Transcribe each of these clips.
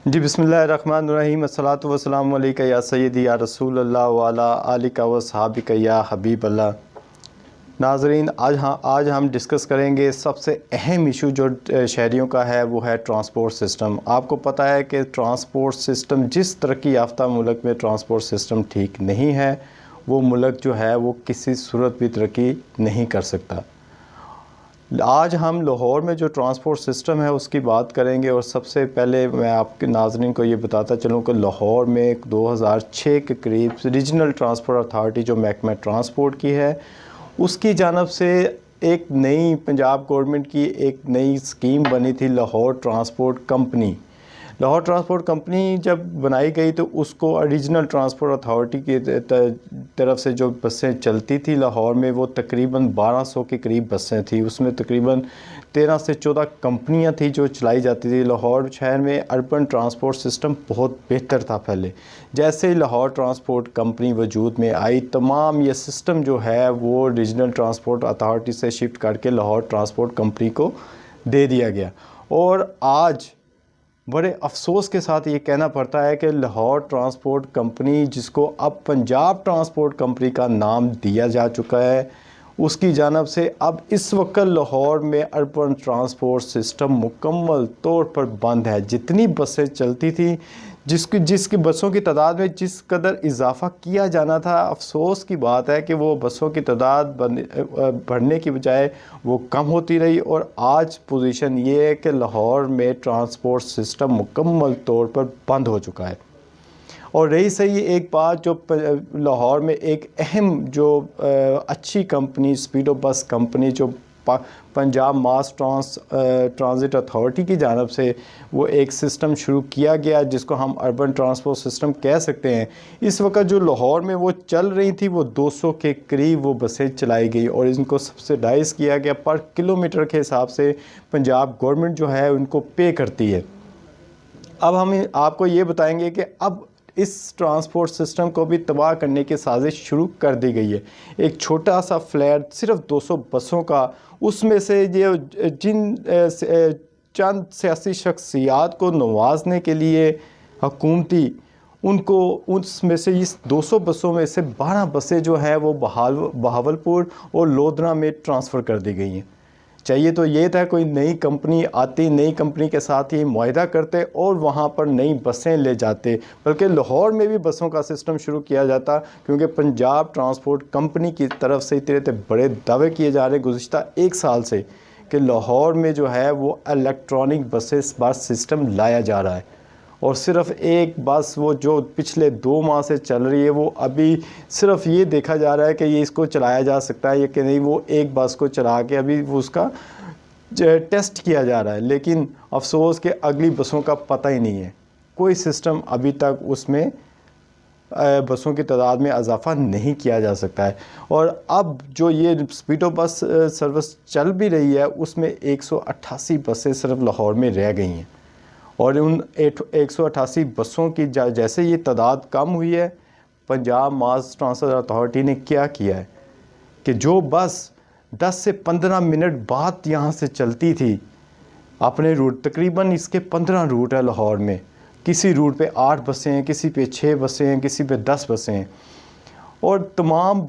جی بسم اللہ الرحمن الرحیم، الصلاۃ والسلام علیکہ یا سیدی یا رسول اللہ وعلی آلک و صحابک یا حبیب اللہ۔ ناظرین، آج ہم ڈسکس کریں گے سب سے اہم ایشو جو شہریوں کا ہے، وہ ہے ٹرانسپورٹ سسٹم۔ آپ کو پتہ ہے کہ ٹرانسپورٹ سسٹم، جس ترقی یافتہ ملک میں ٹرانسپورٹ سسٹم ٹھیک نہیں ہے، وہ ملک جو ہے وہ کسی صورت بھی ترقی نہیں کر سکتا۔ آج ہم لاہور میں جو ٹرانسپورٹ سسٹم ہے اس کی بات کریں گے، اور سب سے پہلے میں آپ کے ناظرین کو یہ بتاتا چلوں کہ لاہور میں 2006 کے قریب ریجنل ٹرانسپورٹ اتھارٹی جو محکمہ ٹرانسپورٹ کی ہے، اس کی جانب سے ایک نئی پنجاب گورنمنٹ کی ایک نئی اسکیم بنی تھی، Lahore transport company. Lahore transport company جب بنائی گئی تو اس کو ریجنل ٹرانسپورٹ اتھارٹی کی طرف سے جو بسیں چلتی تھی لاہور میں، وہ تقریباً 1200 کے قریب بسیں تھیں۔ اس میں تقریباً 13 سے 14 کمپنیاں تھیں جو چلائی جاتی تھی۔ لاہور شہر میں اربن ٹرانسپورٹ سسٹم بہت بہتر تھا پہلے۔ جیسے ہی لاہور ٹرانسپورٹ کمپنی وجود میں آئی، تمام یہ سسٹم جو ہے وہ ریجنل ٹرانسپورٹ اتھارٹی سے شفٹ کر کے لاہور ٹرانسپورٹ کمپنی کو دے دیا گیا۔ اور آج بڑے افسوس کے ساتھ یہ کہنا پڑتا ہے کہ لاہور ٹرانسپورٹ کمپنی، جس کو اب پنجاب ٹرانسپورٹ کمپنی کا نام دیا جا چکا ہے، اس کی جانب سے اب اس وقت لاہور میں اربن ٹرانسپورٹ سسٹم مکمل طور پر بند ہے۔ جتنی بسیں چلتی تھیں، جس کی بسوں کی تعداد میں جس قدر اضافہ کیا جانا تھا، افسوس کی بات ہے کہ وہ بسوں کی تعداد بڑھنے کی بجائے وہ کم ہوتی رہی، اور آج پوزیشن یہ ہے کہ لاہور میں ٹرانسپورٹ سسٹم مکمل طور پر بند ہو چکا ہے۔ اور رہی صحیح ایک بات، جو لاہور میں ایک اہم جو اچھی کمپنی، اسپیڈو بس کمپنی، جو پنجاب ماس ٹرانزٹ اتھارٹی کی جانب سے وہ ایک سسٹم شروع کیا گیا، جس کو ہم اربن ٹرانسپورٹ سسٹم کہہ سکتے ہیں۔ اس وقت جو لاہور میں وہ چل رہی تھی، وہ 200 کے قریب وہ بسیں چلائی گئی، اور ان کو سبسیڈائز کیا گیا پر کلومیٹر کے حساب سے۔ پنجاب گورنمنٹ جو ہے ان کو پے کرتی ہے۔ اب ہم آپ کو یہ بتائیں گے کہ اب اس ٹرانسپورٹ سسٹم کو بھی تباہ کرنے کی سازش شروع کر دی گئی ہے۔ ایک چھوٹا سا فلیٹ صرف 200 بسوں کا، اس میں سے یہ جن چند سیاسی شخصیات کو نوازنے کے لیے حکومتی، ان کو اس میں سے اس 200 بسوں میں سے 12 بسیں جو ہیں وہ بہاولپور اور لودھنا میں ٹرانسفر کر دی گئی ہیں۔ چاہیے تو یہ تھا کوئی نئی کمپنی آتی، نئی کمپنی کے ساتھ یہ معاہدہ کرتے اور وہاں پر نئی بسیں لے جاتے، بلکہ لاہور میں بھی بسوں کا سسٹم شروع کیا جاتا، کیونکہ پنجاب ٹرانسپورٹ کمپنی کی طرف سے اتنے بڑے دعوے کیے جا رہے ہیں گزشتہ 1 سال سے کہ لاہور میں جو ہے وہ الیکٹرانک بس سسٹم لایا جا رہا ہے۔ اور صرف ایک بس وہ جو پچھلے 2 ماہ سے چل رہی ہے، وہ ابھی صرف یہ دیکھا جا رہا ہے کہ یہ اس کو چلایا جا سکتا ہے یا کہ نہیں۔ وہ ایک بس کو چلا کے ابھی وہ اس کا ٹیسٹ کیا جا رہا ہے، لیکن افسوس کہ اگلی بسوں کا پتہ ہی نہیں ہے۔ کوئی سسٹم ابھی تک اس میں بسوں کی تعداد میں اضافہ نہیں کیا جا سکتا ہے۔ اور اب جو یہ اسپیڈو بس سروس چل بھی رہی ہے، اس میں 188 بسیں صرف لاہور میں رہ گئی ہیں، اور ان 188 بسوں کی جیسے یہ تعداد کم ہوئی ہے، پنجاب ماس ٹرانسپورٹ اتھارٹی نے کیا ہے کہ جو بس 10 سے 15 منٹ بعد یہاں سے چلتی تھی اپنے روٹ، تقریباً اس کے 15 روٹ ہیں لاہور میں، کسی روٹ پہ 8 بسیں ہیں، کسی پہ 6 بسیں ہیں، کسی پہ 10 بسیں ہیں، اور تمام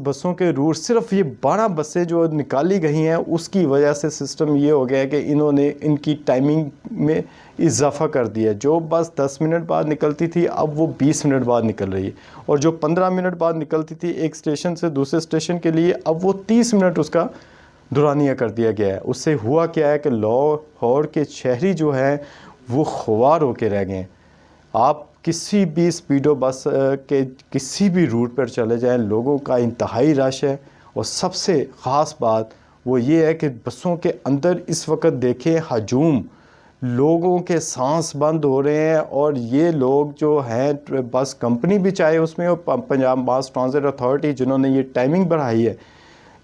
بسوں کے روٹ، صرف یہ 12 بسیں جو نکالی گئی ہیں، اس کی وجہ سے سسٹم یہ ہو گیا ہے کہ انہوں نے ان کی ٹائمنگ میں اضافہ کر دیا ہے۔ جو بس 10 منٹ بعد نکلتی تھی، اب وہ 20 منٹ بعد نکل رہی ہے، اور جو 15 منٹ بعد نکلتی تھی ایک اسٹیشن سے دوسرے اسٹیشن کے لیے، اب وہ 30 منٹ اس کا دورانیہ کر دیا گیا ہے۔ اس سے ہوا کیا ہے کہ لاہور کے شہری جو ہیں وہ خوار ہو کے رہ گئے ہیں۔ آپ کسی بھی اسپیڈو بس کے کسی بھی روٹ پر چلے جائیں، لوگوں کا انتہائی رش ہے، اور سب سے خاص بات وہ یہ ہے کہ بسوں کے اندر اس وقت دیکھیں ہجوم، لوگوں کے سانس بند ہو رہے ہیں، اور یہ لوگ جو ہیں بس کمپنی بھی چاہے اس میں، اور پنجاب ماس ٹرانزٹ اتھارٹی جنہوں نے یہ ٹائمنگ بڑھائی ہے،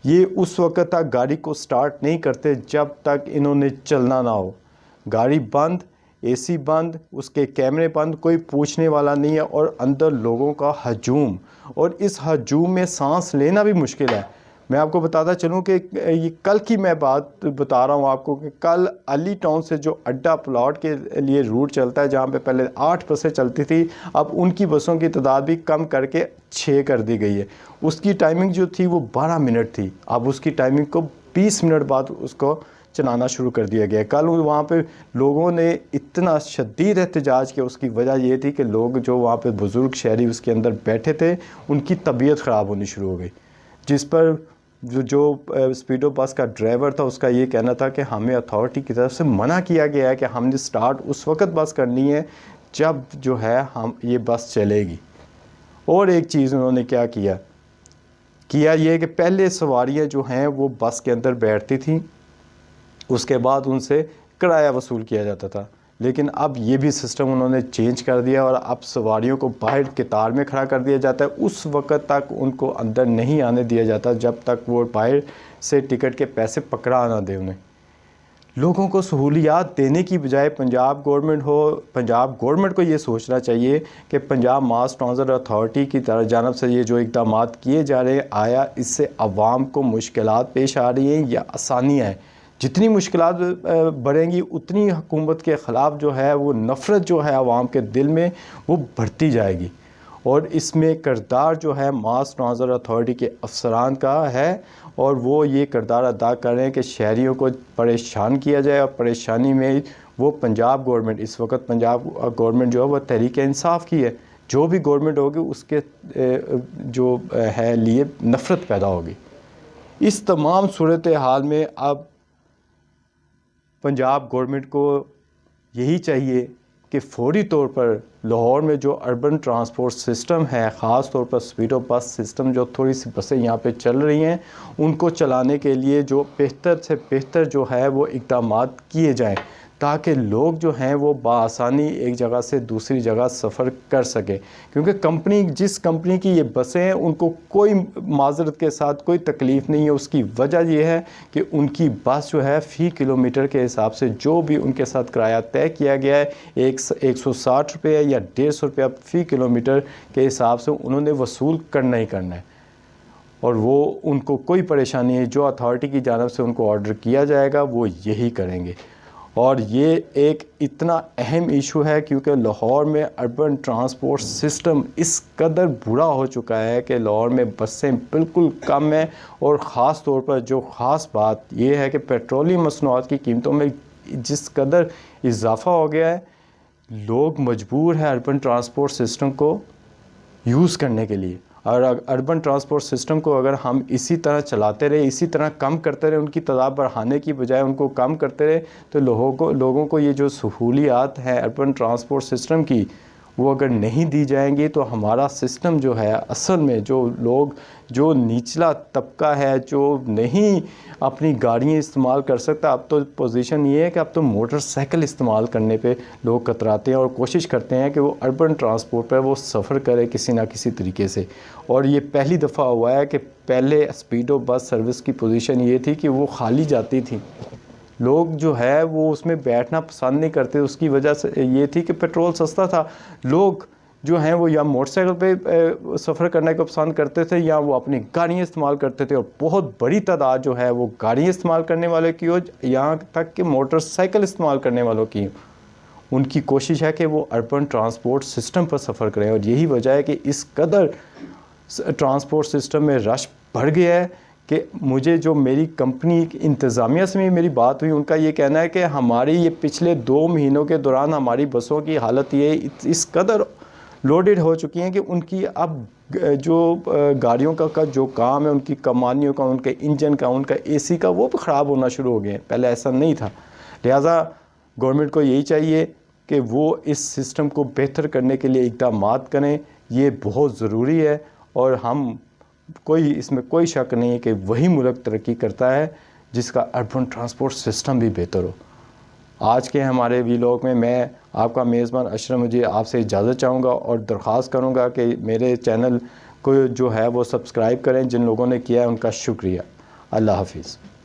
یہ اس وقت تک گاڑی کو سٹارٹ نہیں کرتے جب تک انہوں نے چلنا نہ ہو۔ گاڑی بند، اے سی بند، اس کے کیمرے بند، کوئی پوچھنے والا نہیں ہے، اور اندر لوگوں کا ہجوم، اور اس ہجوم میں سانس لینا بھی مشکل ہے۔ میں آپ کو بتاتا چلوں کہ یہ کل کی میں بات بتا رہا ہوں آپ کو کہ کل علی ٹاؤن سے جو اڈا پلاٹ کے لیے روٹ چلتا ہے جہاں پہ پہلے 8 بسیں چلتی تھی، اب ان کی بسوں کی تعداد بھی کم کر کے 6 کر دی گئی ہے۔ اس کی ٹائمنگ جو تھی وہ 12 منٹ تھی، اب اس کی ٹائمنگ کو 20 منٹ بعد اس کو چلانا شروع کر دیا گیا۔ کل وہاں پہ لوگوں نے اتنا شدید احتجاج کیا، اس کی وجہ یہ تھی کہ لوگ جو وہاں پہ بزرگ شہری اس کے اندر بیٹھے تھے ان کی طبیعت خراب ہونی شروع ہو گئی، جس پر جو اسپیڈو بس کا ڈرائیور تھا اس کا یہ کہنا تھا کہ ہمیں اتھارٹی کی طرف سے منع کیا گیا ہے کہ ہم نے سٹارٹ اس وقت بس کرنی ہے جب جو ہے یہ بس چلے گی۔ اور ایک چیز انہوں نے کیا کیا یہ کہ پہلے سواریاں جو ہیں وہ بس کے اندر بیٹھتی تھیں، اس کے بعد ان سے کرایہ وصول کیا جاتا تھا، لیکن اب یہ بھی سسٹم انہوں نے چینج کر دیا اور اب سواریوں کو باہر قطار میں کھڑا کر دیا جاتا ہے، اس وقت تک ان کو اندر نہیں آنے دیا جاتا جب تک وہ باہر سے ٹکٹ کے پیسے پکڑا نہ دے انہیں۔ لوگوں کو سہولیات دینے کی بجائے پنجاب گورنمنٹ کو یہ سوچنا چاہیے کہ پنجاب ماس ٹرانزٹ اتھارٹی کی جانب سے یہ جو اقدامات کیے جا رہے ہیں، آیا اس سے عوام کو مشکلات پیش آ رہی ہیں یا آسانیاں ہیں؟ جتنی مشکلات بڑھیں گی اتنی حکومت کے خلاف جو ہے وہ نفرت جو ہے عوام کے دل میں وہ بڑھتی جائے گی، اور اس میں کردار جو ہے ماس ٹرانزٹ اتھارٹی کے افسران کا ہے، اور وہ یہ کردار ادا کر رہے ہیں کہ شہریوں کو پریشان کیا جائے، اور پریشانی میں وہ پنجاب گورنمنٹ، اس وقت پنجاب گورنمنٹ جو ہے وہ تحریک انصاف کی ہے، جو بھی گورنمنٹ ہوگی اس کے جو ہے لیے نفرت پیدا ہوگی۔ اس تمام صورتحال میں اب پنجاب گورنمنٹ کو یہی چاہیے کہ فوری طور پر لاہور میں جو اربن ٹرانسپورٹ سسٹم ہے، خاص طور پر اسپیڈو بس سسٹم، جو تھوڑی سی بسیں یہاں پہ چل رہی ہیں، ان کو چلانے کے لیے جو بہتر سے بہتر جو ہے وہ اقدامات کیے جائیں، تاکہ لوگ جو ہیں وہ بآسانی ایک جگہ سے دوسری جگہ سفر کر سکیں، کیونکہ جس کمپنی کی یہ بسیں ہیں ان کو کوئی معذرت کے ساتھ کوئی تکلیف نہیں ہے۔ اس کی وجہ یہ ہے کہ ان کی بس جو ہے فی کلومیٹر کے حساب سے جو بھی ان کے ساتھ کرایہ طے کیا گیا ہے 160 روپے یا 150 روپے فی کلومیٹر کے حساب سے انہوں نے وصول کرنا ہی کرنا ہے، اور وہ ان کو کوئی پریشانی ہے، جو اتھارٹی کی جانب سے ان کو آرڈر کیا جائے گا وہ یہی کریں گے۔ اور یہ ایک اتنا اہم ایشو ہے کیونکہ لاہور میں اربن ٹرانسپورٹ سسٹم اس قدر برا ہو چکا ہے کہ لاہور میں بسیں بالکل کم ہیں، اور خاص طور پر جو خاص بات یہ ہے کہ پیٹرولیم مصنوعات کی قیمتوں میں جس قدر اضافہ ہو گیا ہے، لوگ مجبور ہیں اربن ٹرانسپورٹ سسٹم کو یوز کرنے کے لیے، اور اربن ٹرانسپورٹ سسٹم کو اگر ہم اسی طرح چلاتے رہے، اسی طرح کم کرتے رہے، ان کی تعداد بڑھانے کی بجائے ان کو کم کرتے رہے، تو لوگوں کو یہ جو سہولیات ہیں اربن ٹرانسپورٹ سسٹم کی وہ اگر نہیں دی جائیں گی تو ہمارا سسٹم جو ہے اصل میں جو نچلا طبقہ ہے، جو نہیں اپنی گاڑیاں استعمال کر سکتا، اب تو پوزیشن یہ ہے کہ اب تو موٹر سائیکل استعمال کرنے پہ لوگ کتراتے ہیں اور کوشش کرتے ہیں کہ وہ اربن ٹرانسپورٹ پر وہ سفر کرے کسی نہ کسی طریقے سے۔ اور یہ پہلی دفعہ ہوا ہے کہ پہلے اسپیڈو بس سروس کی پوزیشن یہ تھی کہ وہ خالی جاتی تھی، لوگ جو ہے وہ اس میں بیٹھنا پسند نہیں کرتے، اس کی وجہ سے یہ تھی کہ پیٹرول سستا تھا، لوگ جو ہیں وہ یا موٹر سائیکل پہ سفر کرنے کو پسند کرتے تھے یا وہ اپنی گاڑیاں استعمال کرتے تھے، اور بہت بڑی تعداد جو ہے وہ گاڑیاں استعمال کرنے والے کی ہو، یہاں تک کہ موٹر سائیکل استعمال کرنے والوں کی ہو، ان کی کوشش ہے کہ وہ اربن ٹرانسپورٹ سسٹم پر سفر کریں، اور یہی وجہ ہے کہ اس قدر ٹرانسپورٹ سسٹم میں رش بڑھ گیا ہے کہ مجھے جو میری کمپنی انتظامیہ سے میری بات ہوئی، ان کا یہ کہنا ہے کہ ہماری یہ پچھلے 2 مہینوں کے دوران ہماری بسوں کی حالت یہ اس قدر لوڈڈ ہو چکی ہیں کہ ان کی اب جو گاڑیوں کا جو کام ہے، ان کی کمانیوں کا، ان کے انجن کا، ان کا اے سی کا، وہ بھی خراب ہونا شروع ہو گئے ہیں، پہلے ایسا نہیں تھا۔ لہٰذا گورنمنٹ کو یہی چاہیے کہ وہ اس سسٹم کو بہتر کرنے کے لیے اقدامات کریں، یہ بہت ضروری ہے، اور اس میں کوئی شک نہیں ہے کہ وہی ملک ترقی کرتا ہے جس کا اربن ٹرانسپورٹ سسٹم بھی بہتر ہو۔ آج کے ہمارے ویلاگ میں آپ کا میزبان اشرف مجید آپ سے اجازت چاہوں گا، اور درخواست کروں گا کہ میرے چینل کو جو ہے وہ سبسکرائب کریں، جن لوگوں نے کیا ہے ان کا شکریہ۔ اللہ حافظ۔